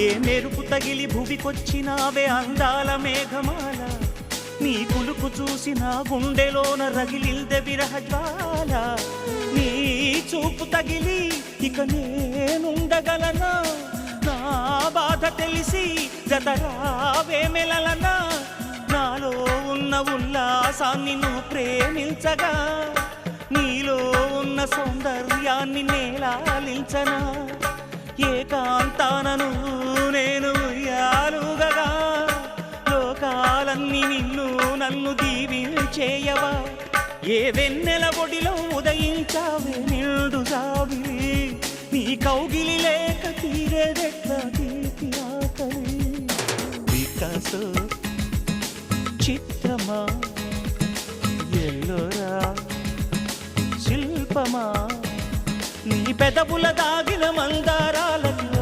ఏ మెరుపు తగిలి భువికొచ్చినావే అందాల మేఘమాల, నీ కులుకు చూసిన గుండెలోన రగిలిల్దె విరహ జ్వాల. నీ చూపు తగిలి ఇక నేనుండగలనా, నా బాధ తెలిసి జతరావే మెలలనా. నాలో ఉన్న ఉల్లాసాన్ని నువ్వు ప్రేమించగా, నీలో ఉన్న సౌందర్యాన్ని నేలాలించనా. ఏకాంతానను నేను ఉయ్యాలుగగా, లోకాలన్నీ నిన్ను నన్ను దీవించేయవా. ఏ వెన్నెల ఒడిలో ఉదయించావే నిండు జాబిలి, నీ కౌగిలి లేక తీరేదెట్లా తీపి ఆకలి. వికాసో చిత్రమా ఎల్లోరా శిల్పమా, నీ పెదవుల దాగిన మందారా